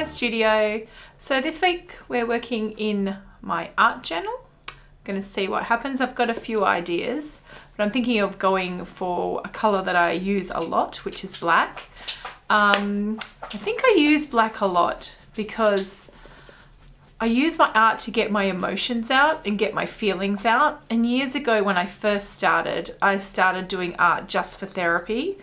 my studio. So this week we're working in my art journal. Going to see what happens. I've got a few ideas, but I'm thinking of going for a color that I use a lot, which is black. I think I use black a lot because I use my art to get my emotions out and get my feelings out. And years ago when I first started, I started doing art just for therapy.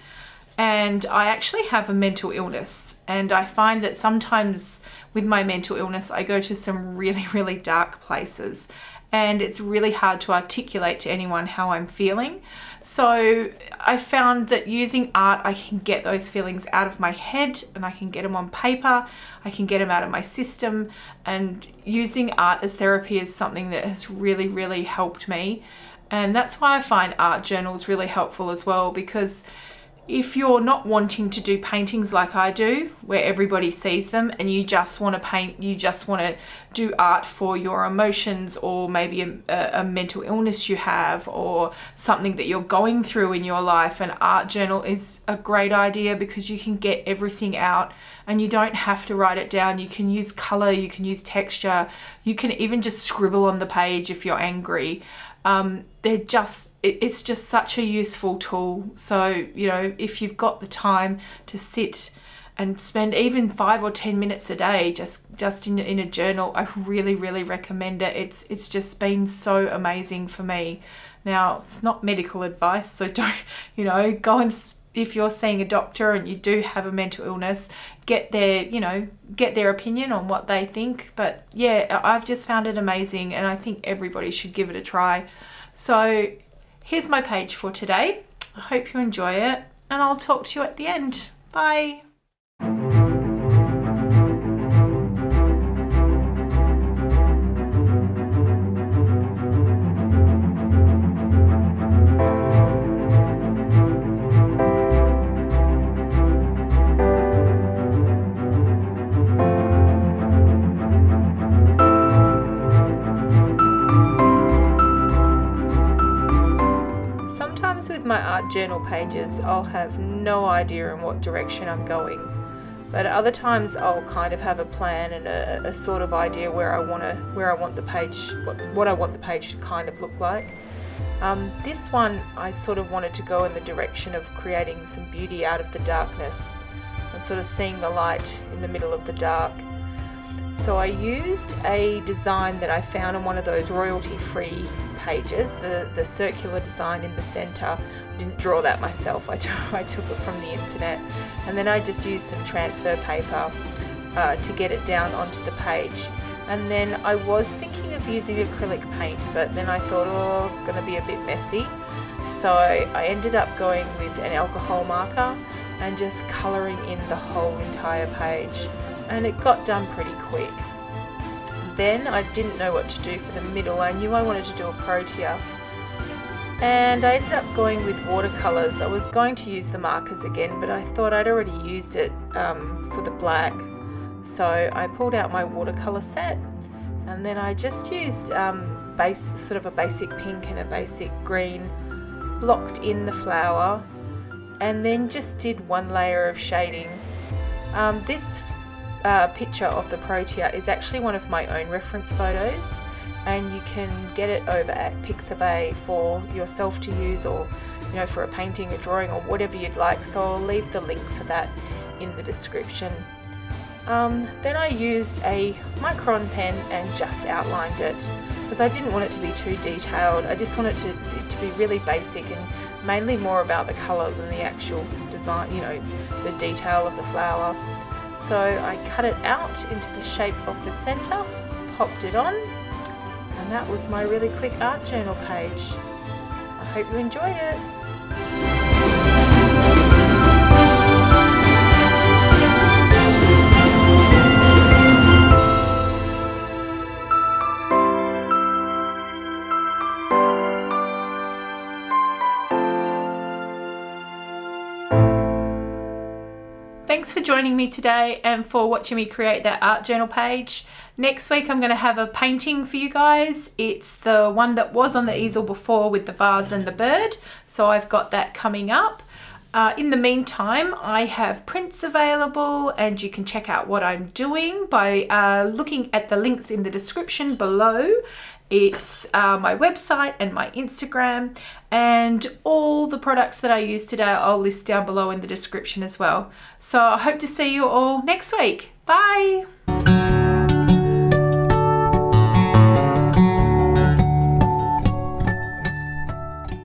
And I actually have a mental illness, and I find that sometimes with my mental illness I go to some really dark places, and it's really hard to articulate to anyone how I'm feeling. So I found that using art I can get those feelings out of my head, and I can get them on paper, I can get them out of my system, and using art as therapy is something that has really helped me. And that's why I find art journals really helpful as well, because if you're not wanting to do paintings like I do, where everybody sees them and you just want to paint, you just want to do art for your emotions, or maybe a mental illness you have, or something that you're going through in your life, an art journal is a great idea because you can get everything out and you don't have to write it down. You can use color, you can use texture, you can even just scribble on the page if you're angry. It's just such a useful tool. So, you know, if you've got the time to sit and spend even 5 or 10 minutes a day just in a journal, I really recommend it. It's just been so amazing for me. Now, it's not medical advice, so don't, you know, go and, if you're seeing a doctor and you do have a mental illness, get their opinion on what they think. But yeah, I've just found it amazing, and I think everybody should give it a try. So here's my page for today. I hope you enjoy it, and I'll talk to you at the end. Bye. With my art journal pages, I'll have no idea in what direction I'm going, but other times I'll kind of have a plan and a sort of idea where I want the page, what I want the page to kind of look like. This one I sort of wanted to go in the direction of creating some beauty out of the darkness and sort of seeing the light in the middle of the dark. So I used a design that I found on one of those royalty-free pages, the circular design in the center. I didn't draw that myself, I took it from the internet, and then I just used some transfer paper to get it down onto the page. And then I was thinking of using acrylic paint, but then I thought, oh, gonna be a bit messy. So I ended up going with an alcohol marker and just colouring in the whole entire page, and it got done pretty quick. Then I didn't know what to do for the middle. I knew I wanted to do a protea, and I ended up going with watercolours. I was going to use the markers again, but I thought I'd already used it for the black. So I pulled out my watercolour set, and then I just used sort of a basic pink and a basic green, blocked in the flower, and then just did one layer of shading. This picture of the protea is actually one of my own reference photos, and you can get it over at Pixabay for yourself to use, or you know, for a painting, a drawing, or whatever you'd like. So I'll leave the link for that in the description. Then I used a Micron pen and just outlined it because I didn't want it to be too detailed. I just wanted it to be really basic and mainly more about the colour than the actual design, you know, the detail of the flower. So I cut it out into the shape of the centre, popped it on, and that was my really quick art journal page. I hope you enjoyed it. Thanks for joining me today and for watching me create that art journal page. Next week I'm going to have a painting for you guys. It's the one that was on the easel before with the vase and the bird, so I've got that coming up. In the meantime, I have prints available, and you can check out what I'm doing by looking at the links in the description below. It's my website and my Instagram, and all the products that I use today I'll list down below in the description as well. So I hope to see you all next week. Bye!